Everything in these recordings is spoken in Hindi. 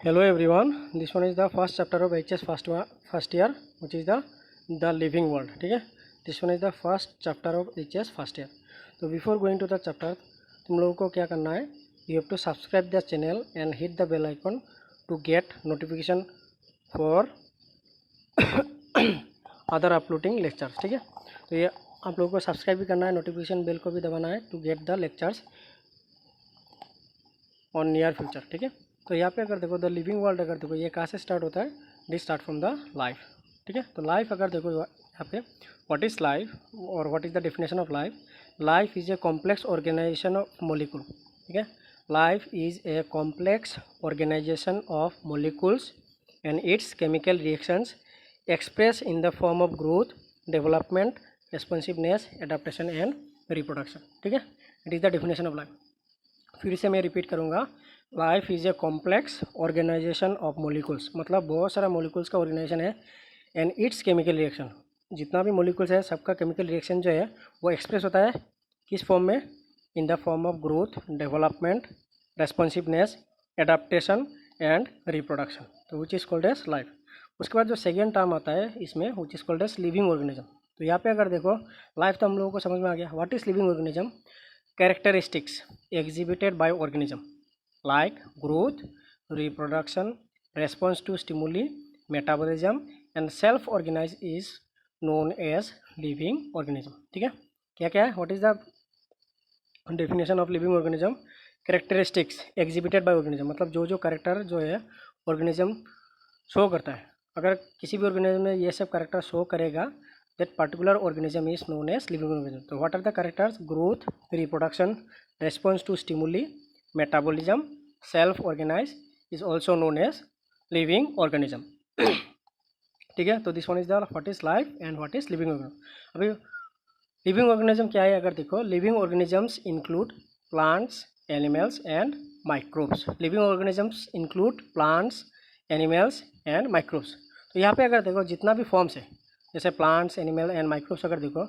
Hello everyone, this one is the first chapter of HS first year, which is the living world. ठीक है, this one is the first chapter of HS first year. तो before going to the chapter, तुम लोगों को क्या करना है, you have to subscribe the channel and hit the bell icon to get notification for other uploading lectures. ठीक है, तो ये आप लोगों को सब्सक्राइब भी करना है, नोटिफिकेशन बेल को भी दबाना है to get the lectures on near future. ठीक है, तो यहाँ पे अगर देखो द लिविंग वर्ल्ड, अगर देखो ये कहाँ से स्टार्ट होता है, this start from the life. ठीक है, तो लाइफ अगर देखो यहाँ पे व्हाट इज़ लाइफ और what is the definition of life. Life is a complex organization of molecule. ठीक है, life is a complex organization of molecules and its chemical reactions express in the form of growth, development, responsiveness, adaptation and reproduction. ठीक है, it is the definition of life. फिर से मैं रिपीट करूँगा, life is a complex organization of molecules, मतलब बहुत सारा मोलिक्यूल्स का ऑर्गेनाइजेशन है. एंड इट्स केमिकल रिएक्शन, जितना भी मोलिक्यूल्स है सबका केमिकल रिएक्शन जो है वो एक्सप्रेस होता है किस फॉर्म में, in the form of growth, development, responsiveness, adaptation and reproduction. तो which is called as life. उसके बाद जो सेकेंड टर्म आता है इसमें, which is called as living organism. तो यहाँ पे अगर देखो लाइफ तो हम लोगों को समझ में आ गया. What is living organism? Characteristics exhibited by organism like growth, reproduction, response to stimuli, metabolism and self-organize is known as living organism. ठीक है, क्या क्या है, what is the definition of living organism? Characteristics exhibited by organism, मतलब जो जो करेक्टर जो है ऑर्गेनिज्म शो करता है. अगर किसी भी ऑर्गेनिज्म में ये सब करेक्टर शो करेगा, that particular organism is known as living organism. So what are the characters? Growth, reproduction, response to stimuli, metabolism, self-organize is also known as living organism. ठीक है, तो this one is the what is life and what is living organism. अभी लिविंग ऑर्गेनिज्म क्या है, अगर देखो living organisms include plants, animals and microbes. Living organisms include plants, animals and microbes. तो यहाँ पे अगर देखो जितना भी फॉर्म्स है, जैसे प्लांट्स, एनिमल एंड माइक्रोब्स, अगर देखो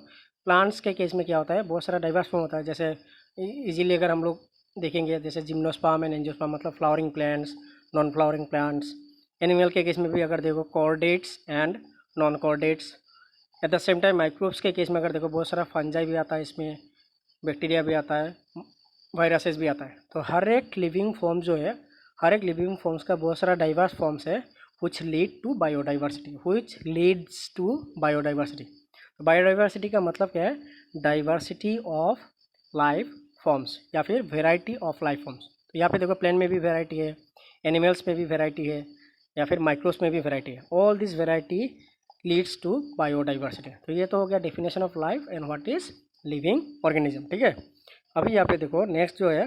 प्लांट्स के केस में क्या होता है, बहुत सारा डाइवर्स फॉर्म होता है. जैसे इजीली अगर हम लोग देखेंगे, जैसे जिम्नोस्पर्म एंड एंजियोस्पर्म, मतलब flowering plants, non flowering plants. Animal के केस में भी अगर देखो chordates and non chordates. At the same time microbes के केस में अगर देखो बहुत सारा फंजाई भी आता है, इसमें बैक्टीरिया भी आता है, वायरसेस भी आता है. तो हर एक लिविंग फॉर्म जो है, हर एक लिविंग फॉर्म्स का बहुत सारा डाइवर्स फॉर्म्स है which lead to biodiversity, which leads to biodiversity. Biodiversity का मतलब क्या है, डाइवर्सिटी ऑफ लाइफ फॉर्म्स या फिर वेराइटी ऑफ लाइफ फॉर्म्स. तो यहाँ पे देखो प्लांट में भी वेराइटी है, एनिमल्स में भी वेराइटी है, या फिर माइक्रोब्स में भी वेराइटी है. All this variety leads to biodiversity. तो ये तो हो गया definition of life and what is living organism. ठीक है, अभी यहाँ पे देखो नेक्स्ट जो है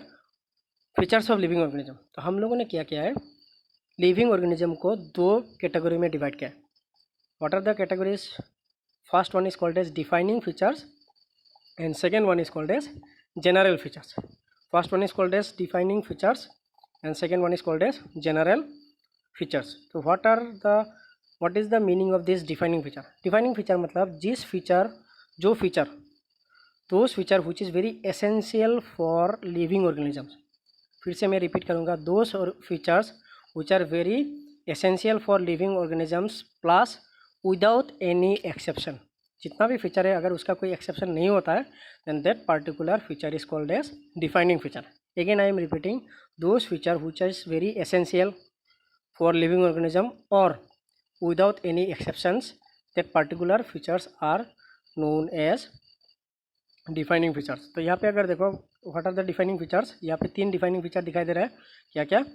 फीचर्स ऑफ लिविंग ऑर्गेनिज्म. तो हम लोगों ने क्या किया है, लिविंग ऑर्गेनिज्म को दो कैटेगरी में डिवाइड किया है. What are the categories? First one is called as defining features and second one is called as general features. First one is called as defining features and second one is called as general features. तो what is the meaning of this defining feature? Defining feature मतलब जिस फीचर, जो feature, those feature which is very essential for living organisms. फिर से मैं रिपीट करूँगा, those features which are very essential for living organisms plus without any exception. जितना भी फीचर है अगर उसका कोई एक्सेप्शन नहीं होता है, then that particular feature is called as defining feature. Again I am repeating, those feature which is very essential for living organism or without any exceptions, that particular features are known as defining features. तो यहाँ पे अगर देखो what are the defining features, यहाँ पे तीन defining feature दिखाई दे रहा है. क्या क्या?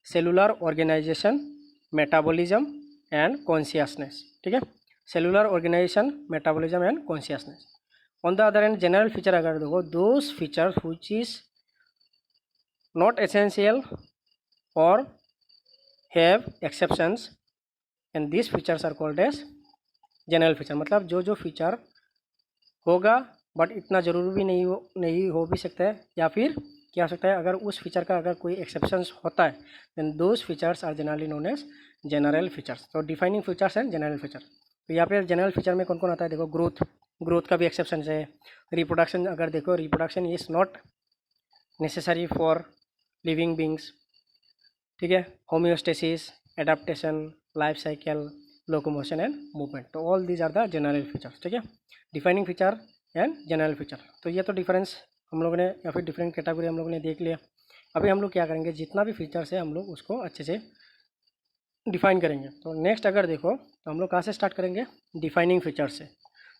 Cellular organisation, metabolism and consciousness. ठीक है, cellular organisation, metabolism and consciousness. On the other end general feature अगर देखो, those features which is not essential और have exceptions and this features are called as general feature. मतलब जो जो फीचर होगा बट इतना ज़रूरी भी नहीं हो भी सकता है, या फिर क्या हो सकता है, अगर उस फीचर का अगर कोई एक्सेप्शंस होता है, then those features are generally known as general features. तो defining features and general feature. तो यहाँ पे जनरल फीचर में कौन कौन आता है, देखो ग्रोथ का भी एक्सेप्शन है. रिप्रोडक्शन अगर देखो, reproduction is not necessary for living beings. ठीक है, homeostasis, adaptation, life cycle, locomotion and movement. तो all these are the general features. ठीक है, defining feature and general feature. तो ये तो डिफरेंस हम लोगों ने या फिर डिफरेंट कैटेगरी हम लोगों ने देख लिया। अभी हम लोग क्या करेंगे, जितना भी फीचर्स है हम लोग उसको अच्छे से डिफाइन करेंगे। तो नेक्स्ट अगर देखो तो हम लोग कहाँ से स्टार्ट करेंगे, डिफाइनिंग फीचर्स से।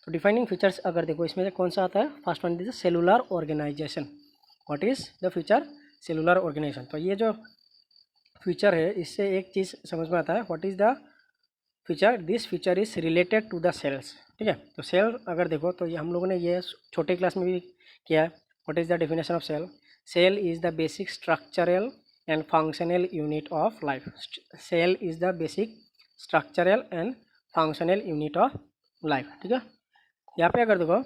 तो डिफाइनिंग फीचर्स अगर देखो इसमें से कौन सा आता है, first one is cellular organization. What is the feature, cellular organization. तो ये जो फीचर है इससे एक चीज़ समझ में आता है, what is the feature, this feature is related to the cells. ठीक है, तो सेल अगर देखो तो ये हम लोगों ने ये छोटे क्लास में भी किया है। What is the definition of cell, cell is the basic structural and functional unit of life. Cell is the basic structural and functional unit of life. ठीक है, यहाँ पे अगर देखो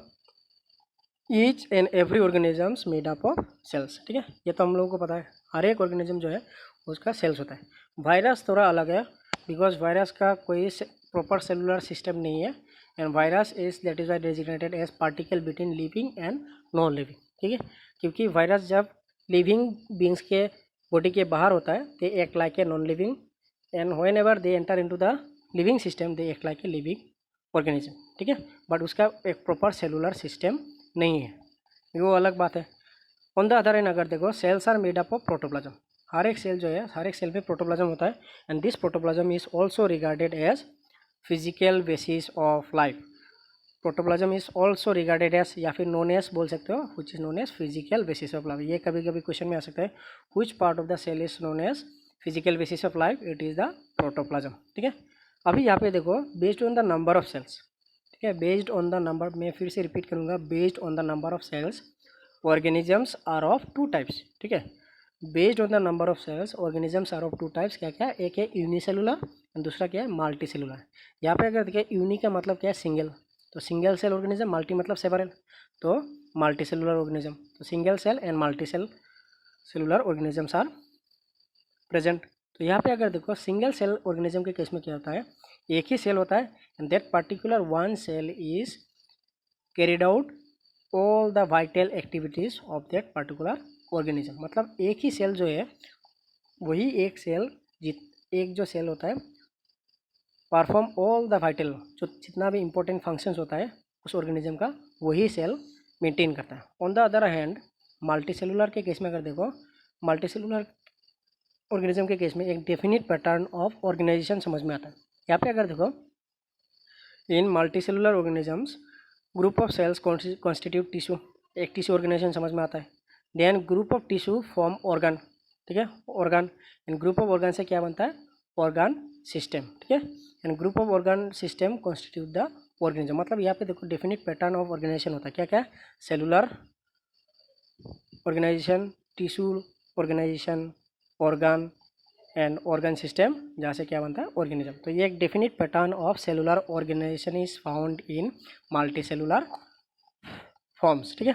each and every organisms made up of cells. ठीक है, ये तो हम लोगों को पता है, हर एक ऑर्गेनिज्म जो है उसका सेल्स होता है। वायरस थोड़ा अलग है, बिकॉज वायरस का कोई प्रॉपर सेलुलर सिस्टम नहीं है, and virus is that is designated as particle between living and non living. ठीक है, क्योंकि वायरस जब लिविंग बींग्स के बॉडी के बाहर होता है they act like a non living, and when ever they enter into the living system they act like a living organism. ठीक है, बट उसका एक प्रॉपर सेलुलर सिस्टम नहीं है, वो अलग बात है। ऑन द अदर एंड अगर देखो cells are made up of protoplasm. हर एक सेल जो है, हर एक सेल में प्रोटोप्लाज्म होता है, and this protoplasm is also regarded as physical basis of life. Protoplasm is also regarded as या फिर नोन एज बोल सकते हो, which is known as physical basis of life. ये कभी कभी क्वेश्चन में आ सकता है, which part of the cell is known as physical basis of life, it is the protoplasm. ठीक है, अभी यहाँ पे देखो based on the number of cells. ठीक है, बेस्ड ऑन द नंबर, मैं फिर से रिपीट करूँगा, based on the number of cells organisms are of two types. ठीक है, based on the number of cells organisms are of two types. क्या क्या, एक है यूनिसेलुलर और दूसरा क्या है मल्टी सेलुलर। यहाँ पे अगर देखिए यूनि का मतलब क्या है, सिंगल, तो सिंगल सेल ऑर्गेनिज्म, मल्टी मतलब सेवरल, तो मल्टी सेलुलर ऑर्गेनिज्म। तो single cell and multi cellular organisms are present. तो यहाँ पे अगर देखो सिंगल सेल ऑर्गेनिज्म के केस में क्या होता है, एक ही सेल होता है, and that particular one cell is carried out all the vital activities of that particular organism. मतलब एक ही सेल जो है, वही एक सेल एक जो सेल होता है परफॉर्म ऑल द वाइटल, जो जितना भी इंपॉर्टेंट फंक्शंस होता है उस ऑर्गेनिज्म का, वही सेल मेंटेन करता है। On the other hand multi cellular के केस में अगर देखो, मल्टी सेलुलर ऑर्गेनिज्म के केस में एक डेफिनिट पैटर्न ऑफ ऑर्गेनाइजेशन समझ में आता है। यहाँ पे अगर देखो in multi cellular organisms group of cells constitute tissue, एक टिश्यू ऑर्गेनाइजेशन समझ में आता है। Then group of tissue form organ. ठीक है, organ, and group of organ से क्या बनता है, ऑर्गन सिस्टम। ठीक है, and group of organ system constitute the organism. मतलब यहाँ पे देखो डेफिनिट पैटर्न ऑफ ऑर्गेनाइजेशन होता है, क्या क्या, cellular organization, tissue organization, organ and organ system, जहाँ से क्या बनता है, ऑर्गेनिज्म। तो ये एक definite pattern of cellular organization is found in multi cellular forms. ठीक है,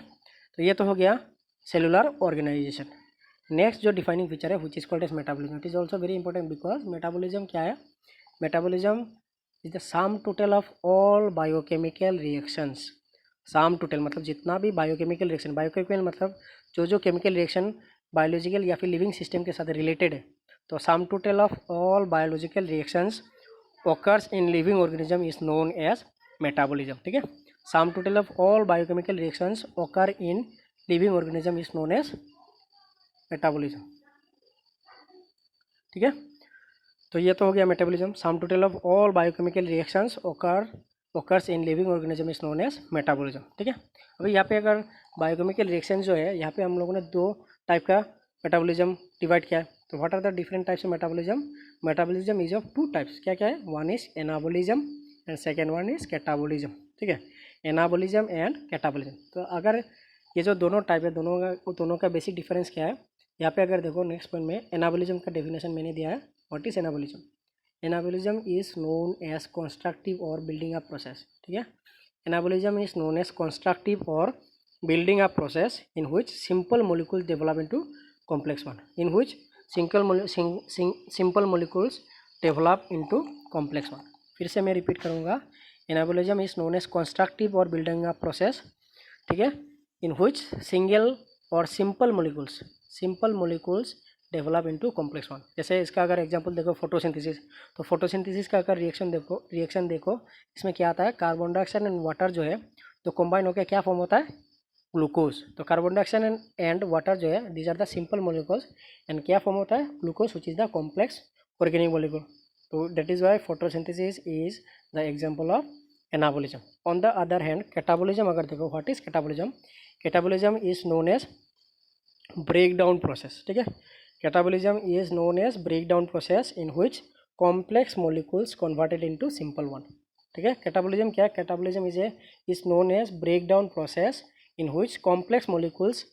तो ये तो हो गया सेलुलर ऑर्गेनाइजेशन। नेक्स्ट जो डिफाइनिंग फीचर है which is called as metabolism. It is also very important because metabolism क्या है, metabolism is the sum total of all biochemical reactions. Sum total मतलब जितना भी बायोकेमिकल रिएक्शन, बायोकेमिकल मतलब जो केमिकल रिएक्शन बायोलॉजिकल या फिर लिविंग सिस्टम के साथ रिलेटेड है, तो सम total of all biological reactions occurs in living organism is known as metabolism. ठीक है, सम total of all biochemical reactions occur in living organism is known as metabolism. ठीक है, तो ये तो हो गया metabolism. Some total of all biochemical reactions occurs in living organism is known as metabolism. ठीक है, अभी यहाँ पे अगर बायोकेमिकल रिएक्शन जो है, यहाँ पे हम लोगों ने दो टाइप का मेटाबॉलिज्म डिवाइड किया है। तो what are the different types of metabolism, metabolism is of two types. क्या क्या है, one is anabolism and second one is catabolism. ठीक है, एनाबॉलिज्म एंड कैटाबॉलिज्म। तो अगर ये जो दोनों टाइप है, दोनों का बेसिक डिफरेंस क्या है, यहाँ पे अगर देखो नेक्स्ट पॉइंट में एनाबॉलिज्म का डेफिनेशन मैंने दिया है। What is anabolism, anabolism is known as constructive और बिल्डिंग अप प्रोसेस। ठीक है, anabolism is known as constructive और building up process in which simple molecules develop into complex one, in which simple molecules develop into complex one. फिर से मैं रिपीट करूँगा, anabolism is known as constructive और बिल्डिंग अप प्रोसेस, ठीक है, इन which single और simple molecules develop into complex one. जैसे इसका अगर एग्जांपल देखो फोटोसिंथेसिस, तो फोटोसिंथेसिस का अगर रिएक्शन देखो इसमें क्या आता है, कार्बन डाइऑक्साइड एंड वाटर जो है तो कंबाइन होकर क्या फॉर्म होता है, ग्लूकोज। तो कार्बन डाइऑक्साइड एंड वाटर जो है these are the simple molecules and क्या फॉर्म होता है, glucose which is the complex organic molecule. तो that is why photosynthesis is the example of anabolism. On the other hand catabolism अगर देखो, what is catabolism, catabolism is known as break down process. ठीक है, catabolism is known as break down process in which complex molecules converted into simple one. ठीक है, कैटाबोलिज्म क्या है, catabolism is known as break down process in which complex molecules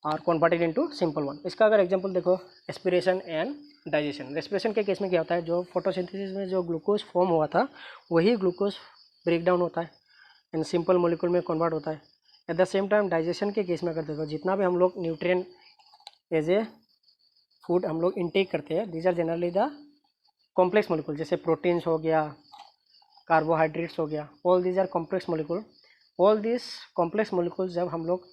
are converted into simple one. इसका अगर एग्जांपल देखो, रेस्पिरेशन एंड डाइजेशन। रेस्पिरेशन के केस में क्या होता है, जो फोटोसिंथेसिस में जो ग्लूकोज फॉर्म हुआ था वही ग्लूकोज ब्रेक डाउन होता है एंड सिंपल मोलिकुल में कन्वर्ट होता है। At the same time digestion के केस में अगर देखो, जितना भी हम लोग न्यूट्रिएंट एज ए फूड हम लोग इनटेक करते हैं, these are generally the complex molecule, जैसे प्रोटीन्स हो गया, कार्बोहाइड्रेट्स हो गया, all these are complex molecule. All this complex molecules जब हम लोग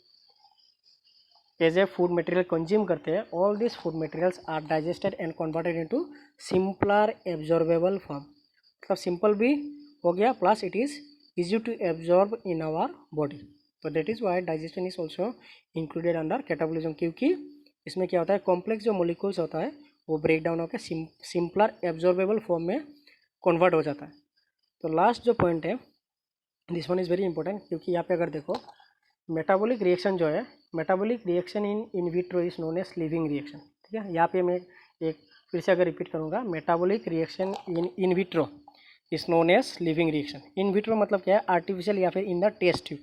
as a food material consume करते हैं, all this food materials are digested and converted into simpler absorbable form. मतलब सिंपल भी हो गया plus it is easy to absorb in our body. तो that is why digestion is also included under catabolism, क्योंकि इसमें क्या होता है, कॉम्प्लेक्स जो मोलिकुल्स होता है वो ब्रेक डाउन होकर सिंपलर एब्जॉर्बेबल फॉर्म में कन्वर्ट हो जाता है। तो लास्ट जो पॉइंट है, this one is very important, क्योंकि यहाँ पे अगर देखो मेटाबॉलिक रिएक्शन जो है, metabolic reaction in vitro is known as living reaction. ठीक है, यहाँ पे मैं एक फिर से अगर रिपीट करूँगा, metabolic reaction in vitro is known as living reaction. In vitro मतलब क्या है, आर्टिफिशियल या फिर इन द टेस्ट ट्यूब।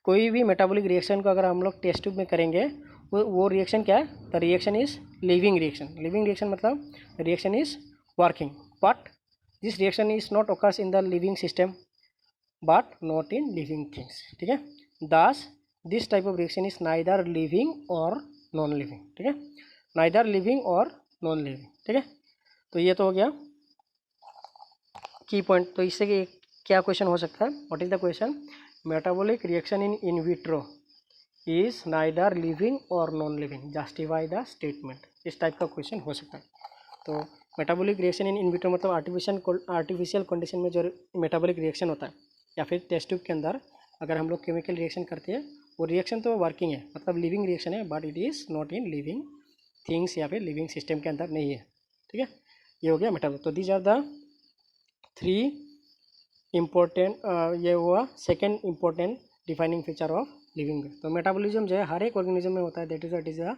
कोई भी मेटाबॉलिक रिएक्शन को अगर हम लोग टेस्ट ट्यूब में करेंगे, वो रिएक्शन क्या है, the reaction is living reaction. Living reaction मतलब reaction is working, but this reaction is not occurs in the living system but not in living things। ठीक है, thus this type of reaction is neither living or non living। ठीक है, neither living और non living। ठीक है, तो ये तो हो गया की पॉइंट। तो इससे क्या क्वेश्चन हो सकता है, what is the question, metabolic reaction in vitro is neither living और non living, justify the statement. इस टाइप का क्वेश्चन हो सकता है। तो मेटाबॉलिक रिएक्शन इन विट्रो मतलब आर्टिफिशियल कंडीशन में जो मेटाबॉलिक रिएक्शन होता है या फिर टेस्ट ट्यूब के अंदर अगर हम लोग केमिकल रिएक्शन करते हैं, वो रिएक्शन तो वर्किंग है, मतलब लिविंग रिएक्शन है, but it is not in living things या फिर लिविंग सिस्टम के अंदर नहीं है। ठीक है, ये हो गया मेटाबॉलिक। तो these are the three important, ये हुआ second important defining feature of living. तो मेटाबॉलिज्म जो है हर एक ऑर्गेनिज्म में होता है, that is the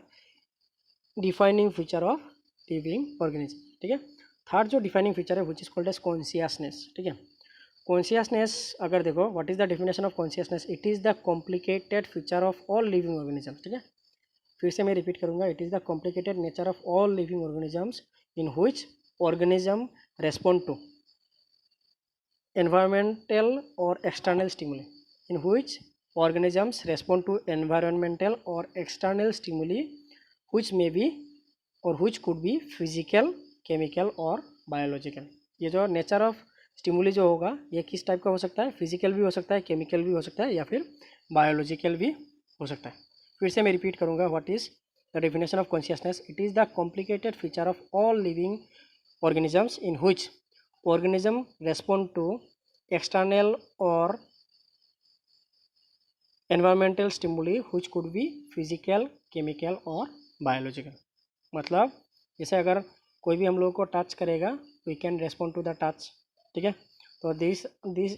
defining feature of living organism. ठीक है, थर्ड जो डिफाइनिंग फीचर है which is called as consciousness. ठीक है, कॉन्शियसनेस अगर देखो, what is the definition of consciousness, it is the complicated feature of all living organisms. ठीक है, फिर से मैं रिपीट करूंगा, it is the complicated nature of all living organisms in which organism respond to environmental or external stimuli, in which organisms respond to environmental or external stimuli which may be or which could be physical, chemical और biological। ये जो नेचर ऑफ स्टिमुली जो होगा ये किस टाइप का हो सकता है, फिजिकल भी हो सकता है, केमिकल भी हो सकता है या फिर बायोलॉजिकल भी हो सकता है। फिर से मैं रिपीट करूँगा, what is the definition of consciousness, it is the complicated feature of all living organisms in which organism respond to external or environmental stimuli which could be physical, chemical और biological। मतलब जैसे अगर कोई भी हम लोगों को टच करेगा, we can respond to the touch. ठीक है, तो this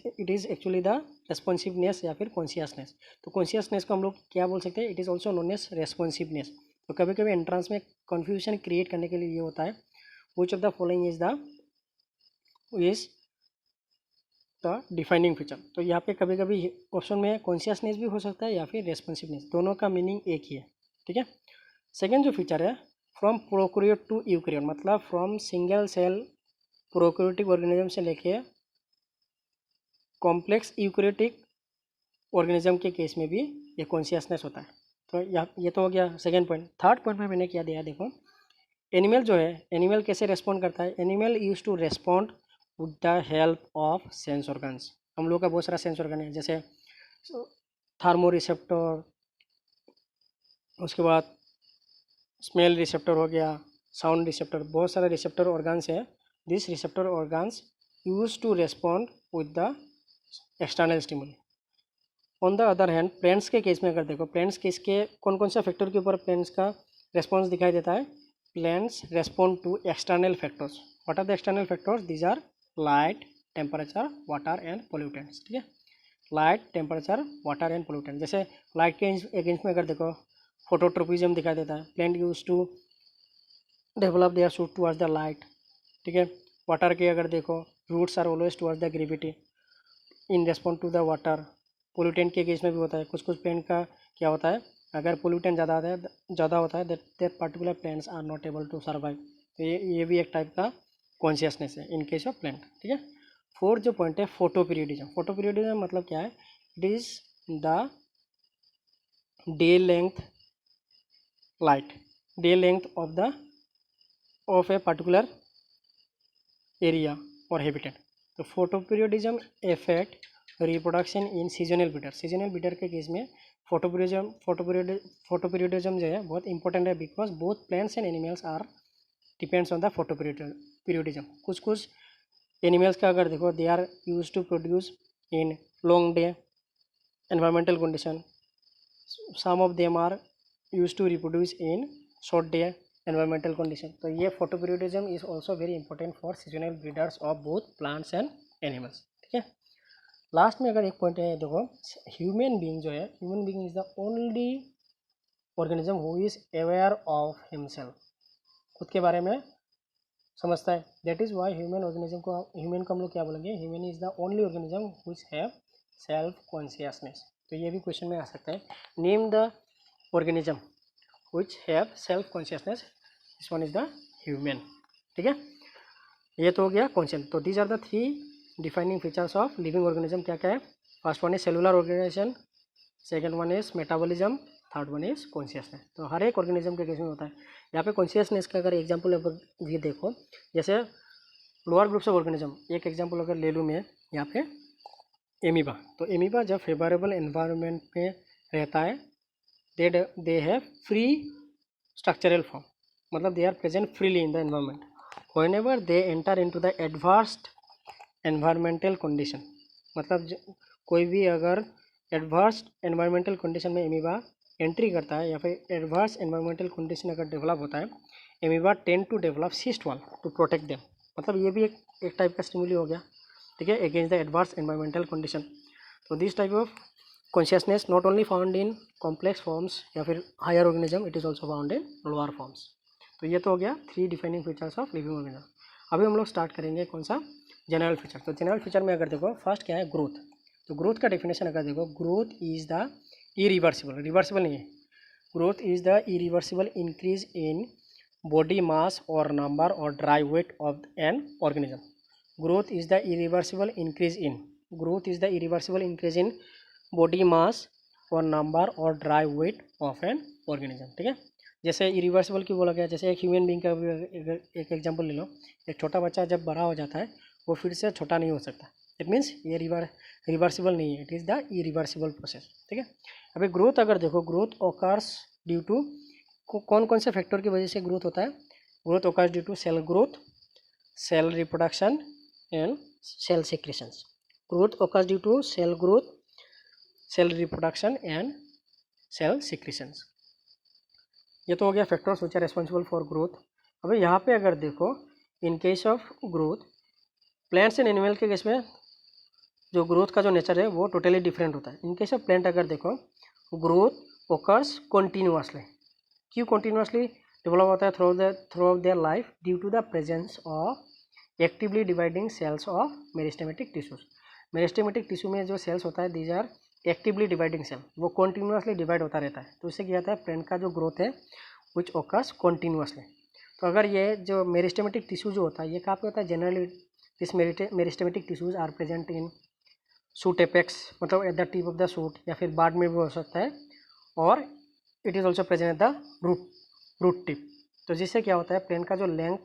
it is actually the responsiveness या फिर कॉन्शियसनेस। तो कॉन्शियसनेस को हम लोग क्या बोल सकते हैं, it is also known as responsiveness. तो कभी कभी एंट्रेंस में कन्फ्यूजन क्रिएट करने के लिए ये होता है, which of the following is the defining feature. तो यहाँ पे कभी कभी ऑप्शन में कॉन्शियसनेस भी हो सकता है या फिर रेस्पॉन्सिवनेस, दोनों का मीनिंग एक ही है। ठीक है, सेकेंड जो फीचर है, फ्रॉम प्रोकैरियोट टू यूकैरियोट, मतलब from single cell prokaryotic organism से लेके कॉम्प्लेक्स यूकैरियोटिक ऑर्गेनिज्म के केस में भी ये कॉन्शियसनेस होता है। तो ये तो हो गया सेकेंड पॉइंट। थर्ड पॉइंट में मैंने क्या दिया, देखो एनिमल जो है, एनिमल कैसे रेस्पॉन्ड करता है, animal use to respond with the help of sense organs. हम लोग का बहुत सारा सेंस ऑर्गन है, जैसे थार्मो रिसेप्टर, उसके बाद स्मेल रिसेप्टर हो गया, साउंड रिसेप्टर, बहुत सारे रिसेप्टर ऑर्गन्स हैं. This receptor organs use to respond with the external stimuli. On the other hand plants के केस में अगर देखो, प्लेंट्स केस के कौन कौन सा फैक्टर के ऊपर प्लेंट्स का रेस्पॉन्स दिखाई देता है. Plants respond to external factors. What are the external factors? These are light, temperature, water and pollutants. ठीक है, light, temperature, water and pollutant. जैसे लाइट के अगेंस्ट में अगर देखो, फोटोट्रोपिज्म दिखाई देता है. Plant use to develop their shoot towards the light. ठीक है, वाटर के अगर देखो, roots are always towards the gravity in respond to the water. Pollutant के केस में भी होता है. कुछ कुछ प्लांट का क्या होता है, अगर पोल्यूटेंट ज़्यादा होता है that particular plants are not able to survive. तो ये भी एक टाइप का कॉन्शियसनेस है इन केस ऑफ प्लांट. ठीक है, फोर्थ जो पॉइंट है फोटो पीरियडिज्म. फोटो पीरियडिज्म मतलब क्या है? It is the day length light, day length of a particular area और हैबिटेट. तो photo periodism effect reproduction in seasonal breeder. Seasonal breeder के केस में फोटो पीरियडिज्म जो है बहुत इंपॉर्टेंट है, because both plants and animals are depends on the photo periodism. कुछ कुछ एनिमल्स का अगर देखो, they are use to produce in long day environmental condition. Some of them are use to reproduce in short day environmental condition. तो ये photo periodism is also very important for seasonal breeders of both plants and animals. ठीक है, लास्ट में अगर एक पॉइंट है देखो, ह्यूमन बीइंग जो है, human being is the only organism who is aware of himself. खुद के बारे में समझता है. That is why human organism को, ह्यूमन को हम लोग क्या बोलेंगे, human is the only organism which have self consciousness. तो ये भी क्वेश्चन में आ सकता है. Name the organism which have self consciousness. This one is the human. ठीक है, ये तो हो गया कॉन्शियस. तो these are the 3 defining features of living organism. क्या क्या है? First one is cellular organization, second one is metabolism, third one is consciousness. तो हर एक ऑर्गेनिज्म के केस में होता है. यहाँ पे कॉन्शियसनेस का अगर एग्जाम्पल ये देखो, जैसे लोअर ग्रुप्स ऑफ ऑर्गेनिज्म, एक एग्जाम्पल अगर ले लूँ मैं यहाँ पे, एमीबा. तो एमीबा जब फेवरेबल एनवायरनमेंट में रहता है, they have free structural form, मतलब they are present freely in the environment. Whenever they enter into the adverse environmental condition, मतलब कोई भी अगर एडवर्स एनवायरमेंटल कंडीशन में एमीबा एंट्री करता है या फिर एडवर्स एनवायरमेंटल कंडीशन अगर डेवलप होता है, amoeba tend to develop cyst wall to protect them. मतलब ये भी एक टाइप का स्टिमुली हो गया. ठीक है, against the adverse environmental condition. तो this type of consciousness not only found in complex forms या फिर higher organism, it is also found in lower forms. तो ये तो हो गया 3 defining features of living organism. अभी हम लोग स्टार्ट करेंगे कौन सा, जनरल फीचर. तो जनरल फीचर में अगर देखो, फर्स्ट क्या है, ग्रोथ. तो ग्रोथ का डेफिनेशन अगर देखो, growth is the irreversible, reversible नहीं है, growth is the irreversible increase in body mass और नंबर और dry weight of an organism. Growth is the irreversible increase in, growth is the irreversible increase in body mass और नंबर और dry weight of an organism. ठीक है, जैसे इरिवर्सिबल क्यों बोला गया, जैसे एक ह्यूमन बीइंग का एक एग्जांपल ले लो. एक छोटा बच्चा जब बड़ा हो जाता है वो फिर से छोटा नहीं हो सकता. इट मीन्स ये रिवर्सिबल नहीं है, it is the irreversible process. ठीक है, अभी ग्रोथ अगर देखो, ग्रोथ ओकर्स ड्यू टू, कौन कौन से फैक्टर की वजह से ग्रोथ होता है? Growth occurs due to cell growth, cell reproduction and cell secretions. Growth occurs due to cell growth, cell reproduction and cell secretions. ये तो हो गया factors which are responsible for growth. अभी यहाँ पे अगर देखो, in case of growth, plants and animal के केस में जो ग्रोथ का जो नेचर है वो टोटली डिफरेंट होता है. इन केस ऑफ प्लांट अगर देखो, ग्रोथ ओकर्स कॉन्टीन्यूअसली. क्यों कॉन्टीन्यूअसली डेवलप होता है? Throughout their life due to the presence of actively dividing cells of meristematic tissues. Meristematic tissue में जो सेल्स होता है, these are actively dividing cell, वो कॉन्टीन्यूअसली डिवाइड होता रहता है. तो इससे क्या होता है, प्लांट का जो ग्रोथ है विच ओकर्स कॉन्टीन्यूअसली. तो अगर ये जो मेरिस्टेमेटिक टिश्यू जो होता है, ये कहाँ पे होता है? Generally this meristematic tissues are present in shoot apex, मतलब at the tip of the shoot, या फिर बार्ड में भी हो सकता है, और it is also present at the root tip. तो जिससे क्या होता है, प्लांट का जो लेंथ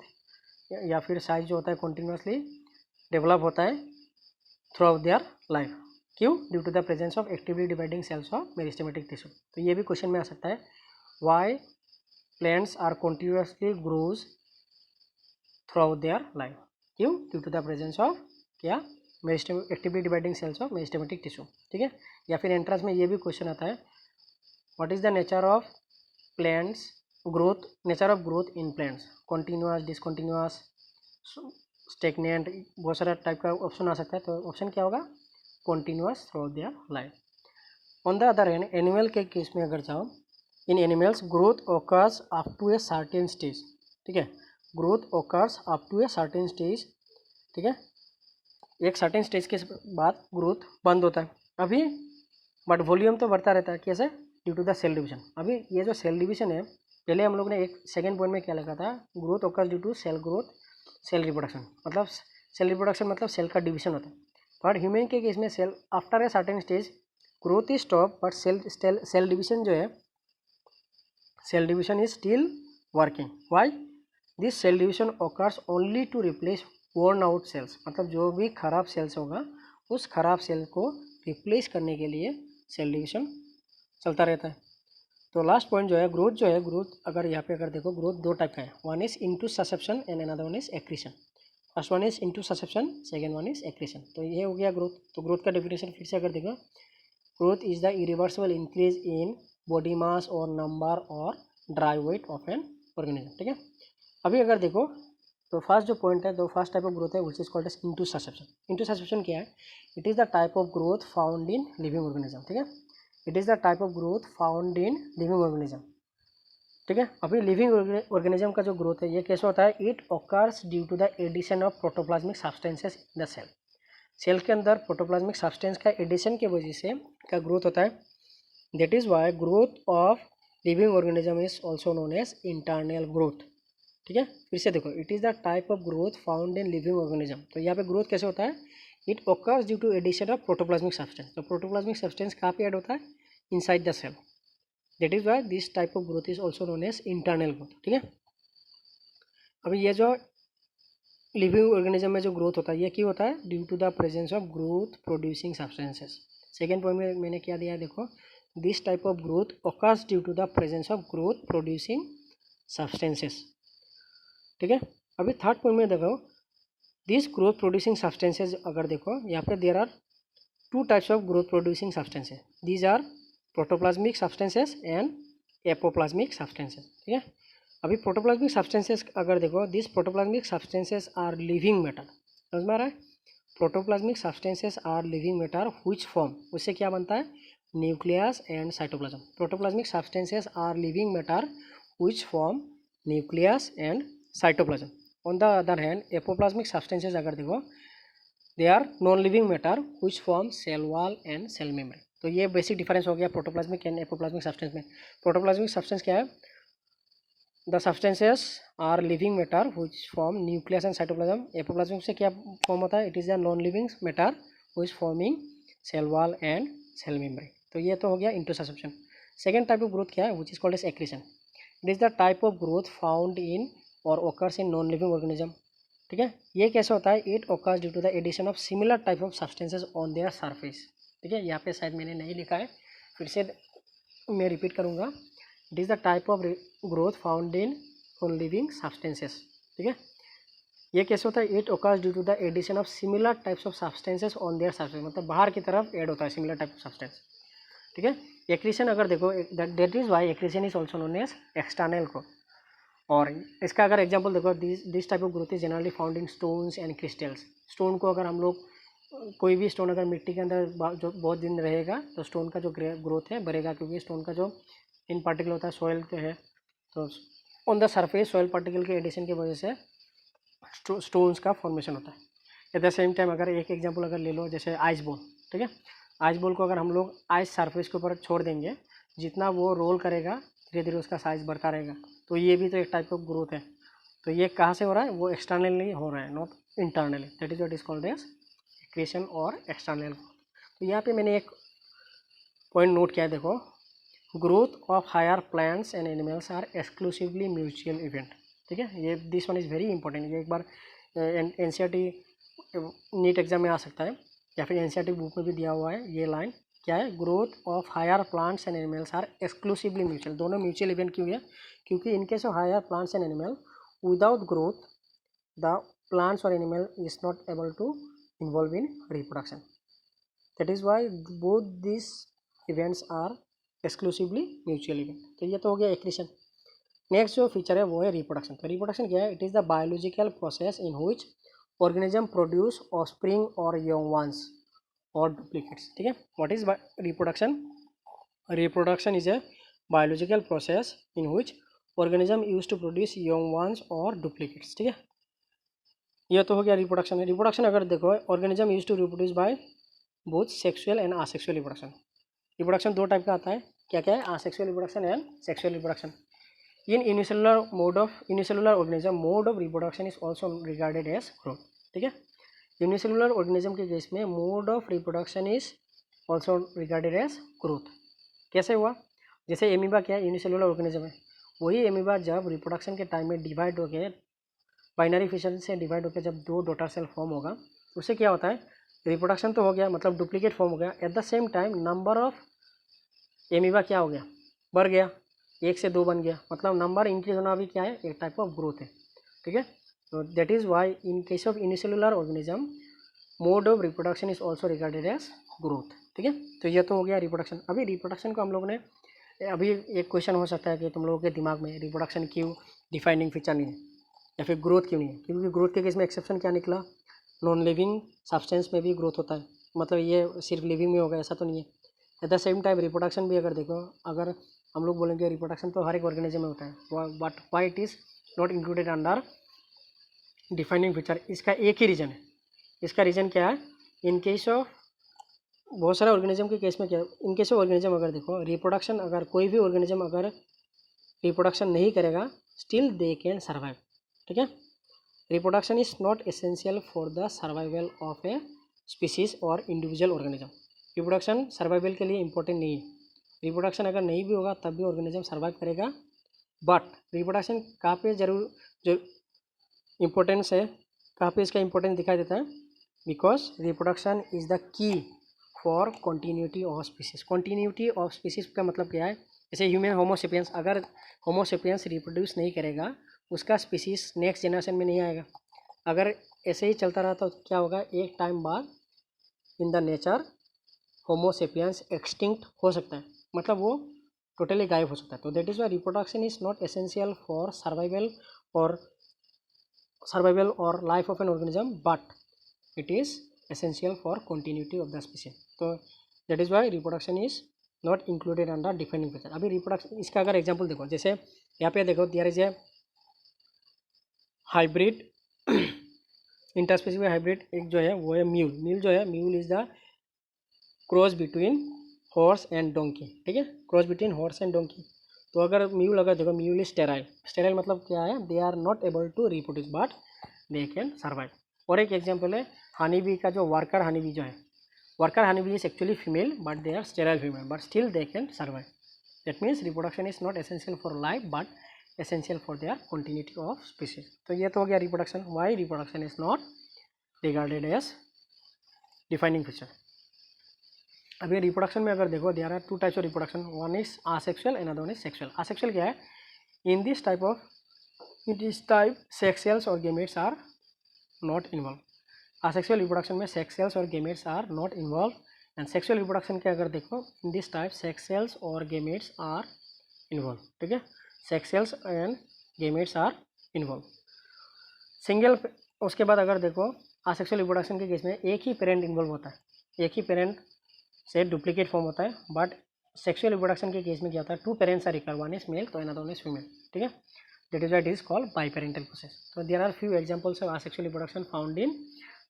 या फिर साइज जो होता है कॉन्टीन्यूअसली डेवलप होता है थ्रू आउट देयर लाइफ. क्यों? Due to the presence of actively dividing cells of meristematic tissue. तो ये भी क्वेश्चन में आ सकता है, why plants are continuously grows throughout their life. क्यों? Due to the presence of क्या? Actively dividing cells of meristematic tissue. ठीक है। या फिर एंट्रेंस में ये भी क्वेश्चन आता है, what is the nature of plants growth, nature of growth in plants, continuous, discontinuous, stagnant, बहुत सारा टाइप का ऑप्शन आ सकता है। तो ऑप्शन क्या होगा? Continuous throughout their life. On the other hand animal के केस में अगर जाओ, in animals growth occurs up to a certain stage. ठीक है, growth occurs up to a certain stage. ठीक है, एक सर्टेन स्टेज के बाद ग्रोथ बंद होता है अभी, बट वॉल्यूम तो बढ़ता रहता है। कैसे? Due to the cell division. अभी ये जो सेल डिवीजन है, पहले हम लोग ने एक सेकेंड पॉइंट में क्या लिखा था? Growth occurs due to cell growth, cell reproduction, मतलब सेल रिप्रोडक्शन मतलब सेल का डिवीजन होता है। बट ह्यूमन के केस में cell after a certain stage growth is stop, but cell division जो है, cell division is still working. Why? This cell division occurs only to replace worn out cells, मतलब जो भी खराब सेल्स होगा उस खराब सेल को रिप्लेस करने के लिए सेल डिवीजन चलता रहता है। तो लास्ट पॉइंट जो है, ग्रोथ जो है, ग्रोथ अगर यहाँ पे अगर देखो, ग्रोथ दो टाइप का है, one is into susception and another one is accretion. First one is into susception, second one is accretion. तो ये हो गया ग्रोथ। तो ग्रोथ का डेफिनेशन फिर से अगर देखो, growth is the irreversible increase in body mass और नंबर और dry weight of an organism. ठीक है। अभी अगर देखो तो फर्स्ट जो पॉइंट है, तो फर्स्ट टाइप ऑफ ग्रोथ है which is called as intussusception. Intussusception क्या है? It is the type of growth found in living organism. ठीक है, it is the type of growth found in living organism. ठीक है। अभी लिविंग ऑर्गेनिज्म का जो ग्रोथ है ये कैसे होता है? It occurs due to the addition of protoplasmic substances in the cell. Cell के अंदर प्रोटोप्लाज्मिक सब्सटेंस का एडिशन की वजह से का ग्रोथ होता है। That is why growth of living organism is also known as internal growth. ठीक है। फिर से देखो, it is the type of growth found in living organism. तो यहाँ पे ग्रोथ कैसे होता है? It occurs due to addition of protoplasmic substance. तो प्रोटोप्लाज्मिक सब्सटेंस कहाँ पे ऐड होता है? Inside the cell. That is why this type of growth is also known as internal growth. ठीक है। अभी ये जो लिविंग ऑर्गेनिज्म में जो ग्रोथ होता है ये क्यों होता है? Due to the presence of growth producing substances. Second point में मैंने क्या दिया है, देखो, this type of growth occurs due to the presence of growth producing substances. ठीक है। अभी थर्ड पॉइंट में देखो, दिस ग्रोथ प्रोड्यूसिंग सब्सटेंसेज अगर देखो यहाँ पे there are two types of growth producing substances. These are protoplasmic substances and apoplasmic substances. ठीक है। अभी प्रोटोप्लाज्मिक सब्सटेंसेज अगर देखो, this protoplasmic substances are living matter. समझ में आ रहा है? Protoplasmic substances are living matter which form, उससे क्या बनता है? Nucleus and cytoplasm. Protoplasmic substances are living matter which form nucleus and cytoplasm. On the other hand apoplasmic substances अगर देखो, they are non living matter which form cell wall and cell membrane. तो ये बेसिक डिफरेंस हो गया प्रोटोप्लाज्मिक एंड एपोप्लाज्मिक सब्सटेंस में। प्रोटोप्लाज्मिक सब्सटेंस क्या है? The substances are living matter which form nucleus and cytoplasm. Apoplasmic से क्या फॉर्म होता है? It is the non living matter which forming cell wall and cell membrane. तो ये तो हो गया into substance. Second type of growth क्या है? Which is called as accretion. It is the type of growth found in और occurs in non living organism. ठीक है। ये कैसे होता है? It occurs due to the addition of similar type of substances on their surface. ठीक है। यहाँ पे शायद मैंने नहीं लिखा है, फिर से मैं रिपीट करूँगा। It is the type of growth found in non living substances. ठीक है। ये कैसे होता है? It occurs due to the addition of similar types of substances on their surface, मतलब बाहर की तरफ ऐड होता है सिमिलर टाइप ऑफ सब्सटेंस। ठीक है। एक्रीशन अगर देखो, that is why accretion is also known as external growth. और इसका अगर एग्जांपल देखो, this type of growth is generally found in stones and crystals. Stone को अगर हम लोग, कोई भी स्टोन अगर मिट्टी के अंदर जो बहुत दिन रहेगा तो स्टोन का जो ग्रोथ है बढ़ेगा, क्योंकि स्टोन का जो इन पार्टिकल होता है सॉइल के है, तो on the surface soil particle के एडिशन की वजह से स्टोन्स का फॉर्मेशन होता है। एट द सेम टाइम अगर एक एग्जाम्पल अगर ले लो, जैसे आइस बॉल। ठीक है। आइस बॉल को अगर हम लोग आइस सरफेस के ऊपर छोड़ देंगे, जितना वो रोल करेगा धीरे धीरे उसका साइज बढ़ता रहेगा। तो ये भी तो एक टाइप ऑफ ग्रोथ है। तो ये कहाँ से हो रहा है? वो एक्सटर्नली हो रहा है, not internally. That is what is called as accretion और एक्सटर्नल ग्रोथ। तो यहाँ पे मैंने एक पॉइंट नोट किया है, देखो, growth of higher plants and animals are exclusively mutual event. ठीक है। ये this one is very important. ये एक बार एनसीईआरटी नीट एग्जाम में आ सकता है, या फिर एनसीईआरटी बुक में भी दिया हुआ है ये लाइन। क्या है? Growth of higher plants and animals are exclusively mutual. दोनों म्यूचुअल इवेंट क्यों है? क्योंकि in case of higher plants and animal without growth the plants or animal is not able to involve in reproduction. That is why both these events are exclusively mutual event. तो ये तो हो गया एक्रीशन। नेक्स्ट जो फीचर है वो है रिप्रोडक्शन। तो रिप्रोडक्शन क्या है? It is the biological process in which organism produce offspring और यंग वंस और डुप्लीकेट्स। ठीक है, what is reproduction? Reproduction is a biological process in which organism use to produce young ones और डुप्लीकेट्स। ठीक है, ये तो हो गया रिप्रोडक्शन। रिप्रोडक्शन अगर देखो, organism use to reproduce by both sexual and asexual reproduction. Reproduction दो टाइप का आता है, क्या क्या है? Asexual reproduction and sexual reproduction. In unicellular organism mode of reproduction is also regarded as growth. ठीक है, यूनिसेलुलर ऑर्गेनिज्म के केस में mode of reproduction is also regarded as growth. कैसे हुआ? जैसे एमीबा क्या है? यूनिसेलुलर ऑर्गेनिज्म है। वही एमीबा जब रिप्रोडक्शन के टाइम में डिवाइड हो गए, बाइनरी फिशन से डिवाइड होकर जब दो डॉटर सेल फॉर्म होगा, उससे क्या होता है? रिप्रोडक्शन तो हो गया, मतलब डुप्लीकेट फॉर्म हो गया। At the same time number of amoeba क्या हो गया? बढ़ गया, 1 से 2 बन गया, मतलब नंबर इंक्रीज होना भी क्या है? एक टाइप ऑफ ग्रोथ है। ठीक है, तो that is why in case of unicellular organism mode of reproduction is also regarded as growth. ठीक है, तो ये तो हो गया रिप्रोडक्शन। अभी रिप्रोडक्शन को हम लोग ने, अभी एक क्वेश्चन हो सकता है कि तुम लोगों के दिमाग में रिप्रोडक्शन क्यों डिफाइनिंग फीचर नहीं है या फिर ग्रोथ क्यों नहीं है? क्योंकि ग्रोथ के केस में एक्सेप्शन क्या निकला? नॉन लिविंग सब्सटेंस में भी ग्रोथ होता है, मतलब ये सिर्फ लिविंग में होगा ऐसा तो नहीं है। At the same time reproduction भी अगर देखो, अगर हम लोग बोलेंगे रिप्रोडक्शन तो हर एक ऑर्गेनिज्म में होता है, but why it is not included under defining feature? इसका एक ही रीज़न है। इसका रीज़न क्या है? इन केस ऑफ बहुत सारे ऑर्गेनिज्म के केस में क्या, इन केस ऑफ ऑर्गेनिज्म अगर देखो रिप्रोडक्शन, अगर कोई भी ऑर्गेनिज्म अगर रिप्रोडक्शन नहीं करेगा, स्टिल दे कैन सर्वाइव। ठीक है, reproduction is not essential for the survival of a species और इंडिविजुअल ऑर्गेनिज्म। रिप्रोडक्शन सर्वाइवल के लिए इंपॉर्टेंट नहीं है। रिप्रोडक्शन अगर नहीं भी होगा तब भी ऑर्गेनिज्म सर्वाइव करेगा, बट रिप्रोडक्शन कहाँ पे जरूर जो इम्पोर्टेंस है, कहाँ पे इसका इंपॉर्टेंस दिखाई देता है? Because reproduction is the key for continuity of species. Continuity of species का मतलब क्या है? जैसे ह्यूमन होमोसेपियंस, अगर होमोसेपियंस रिप्रोड्यूस नहीं करेगा, उसका स्पीसीज नेक्स्ट जनरेशन में नहीं आएगा। अगर ऐसे ही चलता रहा तो क्या होगा? एक टाइम बाद in the nature Homo sapiens extinct हो सकता है, मतलब वो टोटली गायब हो सकता है। तो that is why reproduction is not essential for survival और life of an organism, but it is essential for continuity of the species. तो that is why reproduction is not included under defining feature. अभी रिप्रोडक्शन, इसका अगर एग्जाम्पल देखो, जैसे यहाँ पे देखो there is a hybrid interspecific hybrid एक जो है वो है म्यूल। म्यूल जो है, mule is the cross between horse and donkey. ठीक है, cross between horse and donkey. तो अगर म्यूल, अगर देखो म्यूल इज स्टेराइल। स्टेराइल मतलब क्या है? They are not able to reproduce but they can survive. और एक एग्जाम्पल है हनी बी का, जो वर्कर हनी बी जो है, worker honey bee is actually female but they are sterile female, but still they can survive. That means reproduction is not essential for life but essential for their continuity of species. तो ये तो हो गया reproduction. Why reproduction is not regarded as defining feature. अभी रिप्रोडक्शन में अगर देखो, there are 2 types of reproduction, one is asexual and other one is sexual. Asexual क्या है? In this type sex cells और gametes are not involve. Asexual reproduction में सेक्स सेल्स और gametes are not involve. And sexual reproduction के अगर देखो, in this type sex cells और गेमेट्स आर इन्वॉल्व। ठीक है, sex cells and gametes are involve. Single, उसके बाद अगर देखो आसेक्सुअल रिप्रोडक्शन के केस में एक ही पेरेंट इन्वॉल्व होता है, एक ही पेरेंट से डुप्लीकेट फॉर्म होता है। बट सेक्सुअल रिप्रोडक्शन के केस में क्या होता है? 2 parents are required, one is male तो अनदर वन इज फीमेल। ठीक है, that is why it is called biparental process. तो there are few examples of asexual reproduction found in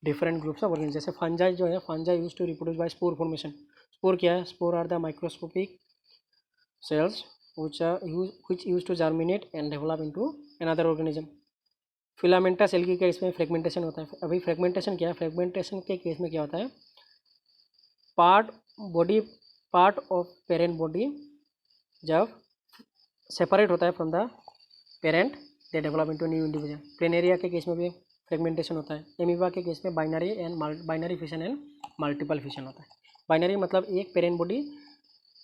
different groups of organism. जैसे फंजाई जो है, fungi use to reproduce by spore formation. Spore क्या है? Spore are the microscopic cells which use to germinate and develop into another organism. Filamentous algae का इसमें फ्रेगमेंटेशन होता है। अभी फ्रेगमेंटेशन क्या है? फ्रेगमेंटेशन के केस में क्या होता है? पार्ट ऑफ पेरेंट बॉडी जब सेपरेट होता है from the parent, they develop into new individual. Planaria के केस में भी फ्रेगमेंटेशन होता है। एमीबा के केस में binary fission and multiple fission होता है। बाइनरी मतलब एक पेरेंट बॉडी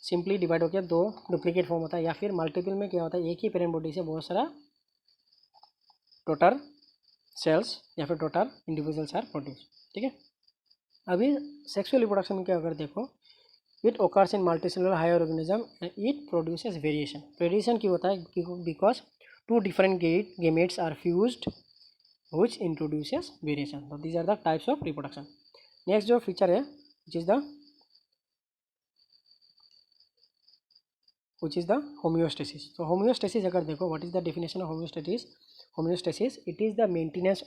सिंपली डिवाइड होकर दो डुप्लीकेट फॉर्म होता है, या फिर मल्टीपल में क्या होता है एक ही पेरेंट बॉडी से बहुत सारा टोटल सेल्स या फिर टोटल इंडिविजुअल्स आर प्रोड्यूस। ठीक है, अभी सेक्सुअल रिप्रोडक्शन में क्या अगर देखो, it occurs in multicellular higher organism and it produces variation. Variation क्यों होता है? Because two different gametes are fused which introduces variation. So these are the types of reproduction. Next जो feature है which is the homeostasis. So homeostasis अगर देखो, what is the definition of homeostasis? Homeostasis, it is the maintenance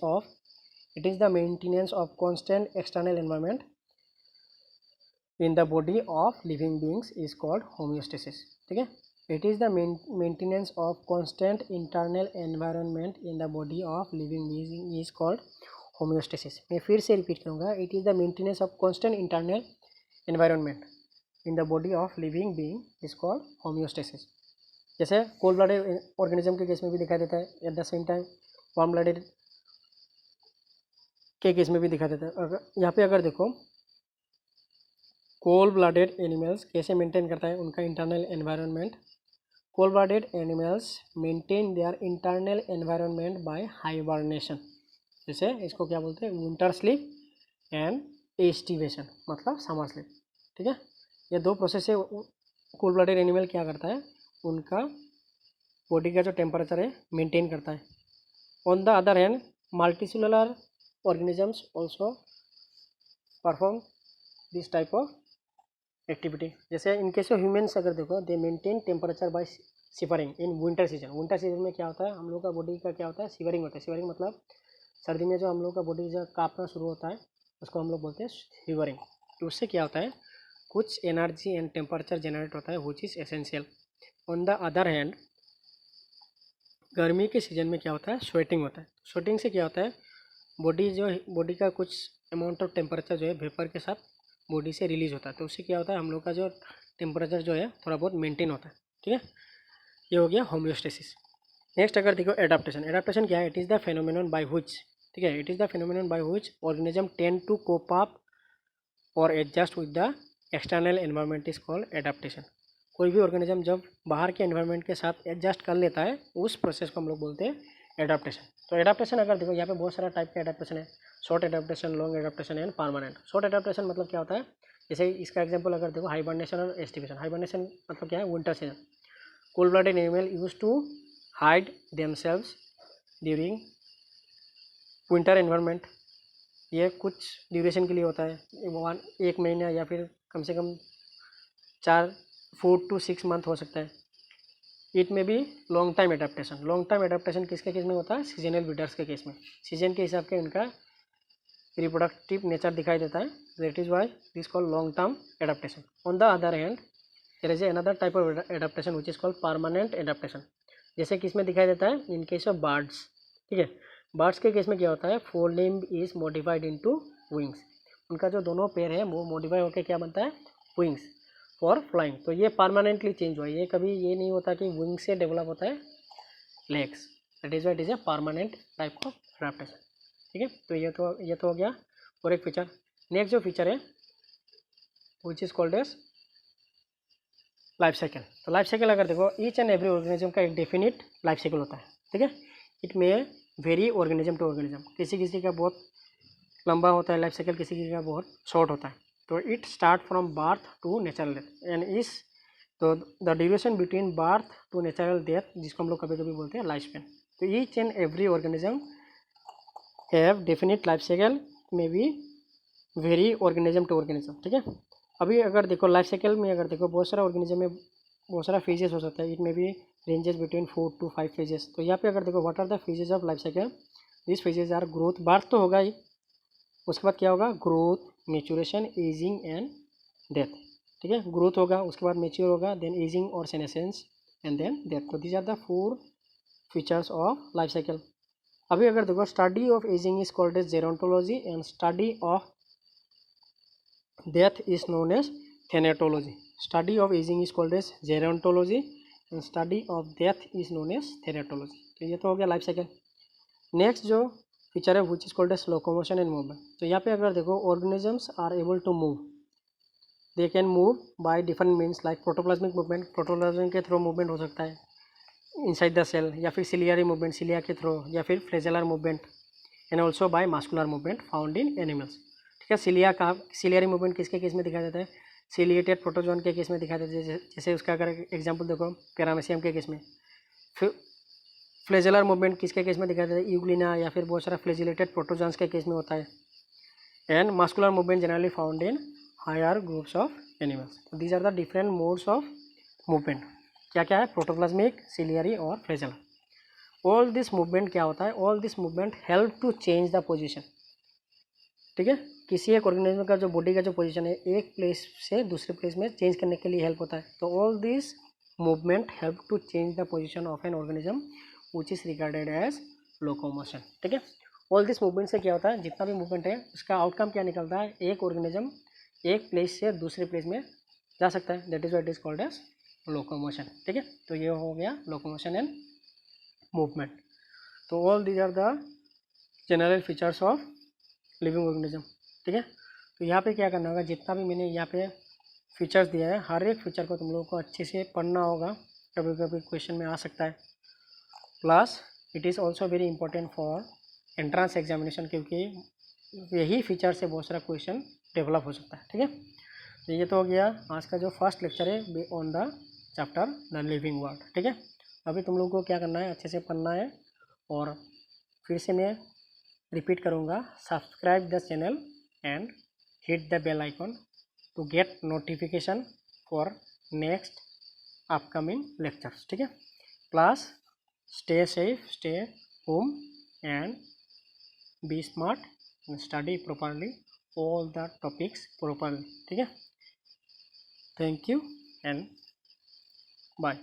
of constant external environment in the body of living beings is called homeostasis. ठीक है, it is the maintenance of constant internal environment in the body of living being is called homeostasis. मैं फिर से रिपीट करूँगा, it is the maintenance of constant internal environment in the body of living being is called homeostasis. जैसे कोल्ड ब्लडेड ऑर्गेनिज्म के केस में भी दिखाई देता है, at the same time warm blooded के केस में भी दिखाई देता है। यहाँ पे अगर देखो कोल्ड ब्लडेड एनिमल्स कैसे मेंटेन करता है उनका internal environment. Cold-blooded animals maintain their internal environment by hibernation. जैसे इसको क्या बोलते हैं, विंटर स्लीप एंड एस्टिवेशन, मतलब समर स्लीप। ठीक है, ये दो प्रोसेस से कोल्ड ब्लडेड एनिमल क्या करता है, उनका बॉडी का जो टेम्परेचर है मेंटेन करता है। On the other hand multicellular organisms also perform this type of activity. जैसे इन केस ऑफ ह्यूमन्स अगर देखो, दे maintain temperature by shivering in winter season. Winter season में क्या होता है, हम लोग का बॉडी का क्या होता है, शिवरिंग होता है। शिवरिंग मतलब सर्दी में जो हम लोग का बॉडी जो कांपना शुरू होता है उसको हम लोग बोलते हैं शिवरिंग। तो उससे क्या होता है, कुछ एनर्जी एंड टेम्परेचर जनरेट होता है which is essential. On the other hand गर्मी के सीजन में क्या होता है, स्वेटिंग होता है। स्वेटिंग से क्या होता है, बॉडी का कुछ अमाउंट ऑफ टेम्परेचर जो है वेपर के साथ बॉडी से रिलीज होता है। तो उससे क्या होता है, हम लोग का जो टेम्परेचर जो है थोड़ा बहुत मेंटेन होता है। ठीक है, ये हो गया होम्योस्टेसिस। नेक्स्ट अगर देखो एडाप्टेशन। एडाप्टेशन क्या है, it is the phenomenon by which, ठीक है, it is the phenomenon by which organism tend to cope up और adjust with the external environment is called adaptation. कोई भी ऑर्गेनिज्म जब बाहर के एनवायरनमेंट के साथ एडजस्ट कर लेता है उस प्रोसेस को हम लोग बोलते हैं एडाप्टेशन। तो एडाप्टेशन अगर देखो, यहाँ पे बहुत सारा टाइप का एडाप्टेशन है, short adaptation, long adaptation and permanent. Short adaptation मतलब क्या होता है, जैसे इसका एग्जांपल अगर देखो हाइबरनेशन और एस्टिवेशन। हाइबरनेशन मतलब क्या है, winter season. Cold blooded animal use to hide themselves during winter environment. ये कुछ ड्यूरेशन के लिए होता है, 1 महीना या फिर कम से कम 4 to 6 मंथ हो सकता है। इट में भी long time adaptation. Long time adaptation किसके केस में होता है, सीजनल ब्रीडर्स के केस में। सीजन के हिसाब से उनका रिप्रोडक्टिव नेचर दिखाई देता है, that is why this called long term adaptation. On the other hand there is another type of adaptation which is called permanent adaptation. जैसे किस में दिखाई देता है, इन केस ऑफ बर्ड्स। ठीक है, बर्ड्स के केस में क्या होता है, four limb is modified into wings. उनका जो दोनों पैर है वो मॉडिफाई होकर क्या बनता है, विंग्स फॉर फ्लाइंग। तो ये परमानेंटली चेंज हुआ है, ये कभी ये नहीं होता कि विंग से डेवलप होता है legs. That is why it is a permanent type of adaptation. ठीक है, तो ये तो हो गया और एक फीचर। नेक्स्ट जो फीचर है which is called as life cycle. तो लाइफ साइकिल अगर देखो, ईच एंड एवरी ऑर्गेनिज्म का एक डेफिनिट लाइफ साइकिल होता है। ठीक है, it may vary organism to organism. किसी का बहुत लंबा होता है लाइफ साइकिल, किसी का बहुत शॉर्ट होता है। तो it start from birth to natural death and is तो the duration between birth to natural death, जिसको हम लोग कभी कभी बोलते हैं लाइफ स्पैन। तो each and every organism have definite life cycle, may be very organism to organism. ठीक है, अभी अगर देखो लाइफ साइकिल में अगर देखो बहुत सारा ऑर्गेनिज्म में बहुत सारा फेजेस हो सकता है। It may be ranges between 4 to 5 phases. तो यहाँ पे अगर देखो what are the phases of life cycle, this phases are growth, birth तो होगा ही, उसके बाद क्या होगा, growth, maturation, ageing and death. ठीक है, ग्रोथ होगा, उसके बाद मेच्योर होगा, देन एजिंग और सेनेसेंस एंड देन डेथ। तो these are the 4 features of life cycle. अभी अगर देखो study of ageing is called as gerontology and study of death is known as thanatology. Study of aging is called as gerontology and study of death is known as thanatology. तो ये तो हो गया लाइफ साइकिल। नेक्स्ट जो फीचर है which is called as locomotion and movement. तो यहाँ पे अगर देखो organisms are able to move they can move by different means like protoplasmic movement, protoplasm के थ्रू मूवमेंट हो सकता है इनसाइड द सेल, या फिर सिलियरी मूवमेंट सिलिया के थ्रू, या फिर flagellar movement and also by muscular movement found in animals. ठीक है, सिलिया का सिलियरी मूवमेंट किसके केस में दिखाई देता है? सिलिएटेड प्रोटोजोन के केस में दिखाई देता है, जैसे उसका अगर एग्जाम्पल देखो पैरामेसियम के केस में। फिर फ्लेजेलर मूवमेंट किसके केस में दिखाई देता है? यूग्लिना या फिर बहुत सारा फ्लेजिलेटेड प्रोटोजॉन्स के केस में होता है। And muscular movement generally found in higher groups of animals. These are the different modes of movement. क्या क्या है? प्रोटोप्लाज्मिक, सिलियरी और फ्लेजेलर। ऑल दिस मूवमेंट क्या होता है? All this movement help to change the position. ठीक है, किसी एक ऑर्गेनिज्म का जो बॉडी का जो पोजीशन है एक प्लेस से दूसरे प्लेस में चेंज करने के लिए हेल्प होता है। तो all this movement help to change the position of an organism which is regarded as locomotion. ठीक है, ऑल दिस मूवमेंट से क्या होता है? जितना भी मूवमेंट है उसका आउटकम क्या निकलता है? एक ऑर्गेनिज्म एक प्लेस से दूसरे प्लेस में जा सकता है, that is what is called as locomotion. ठीक है, तो ये हो गया लोकोमोशन एंड मूवमेंट। तो all these are the general features of living organism. ठीक है, तो यहाँ पे क्या करना होगा? जितना भी मैंने यहाँ पे फीचर्स दिया है हर एक फीचर को तुम लोगों को अच्छे से पढ़ना होगा, कभी कभी क्वेश्चन में आ सकता है। Plus it is also very important for entrance examination, क्योंकि यही फीचर से बहुत सारा क्वेश्चन डेवलप हो सकता है। ठीक है, तो ये तो हो गया आज का जो फर्स्ट लेक्चर है on the chapter the living world. ठीक है, अभी तुम लोगों को क्या करना है? अच्छे से पढ़ना है, और फिर से मैं रिपीट करूँगा, subscribe the channel and hit the bell icon to get notification for next upcoming lectures. ठीक है, plus stay safe, stay home and be smart and study properly all the topics properly. ठीक है, थैंक यू एंड बाय।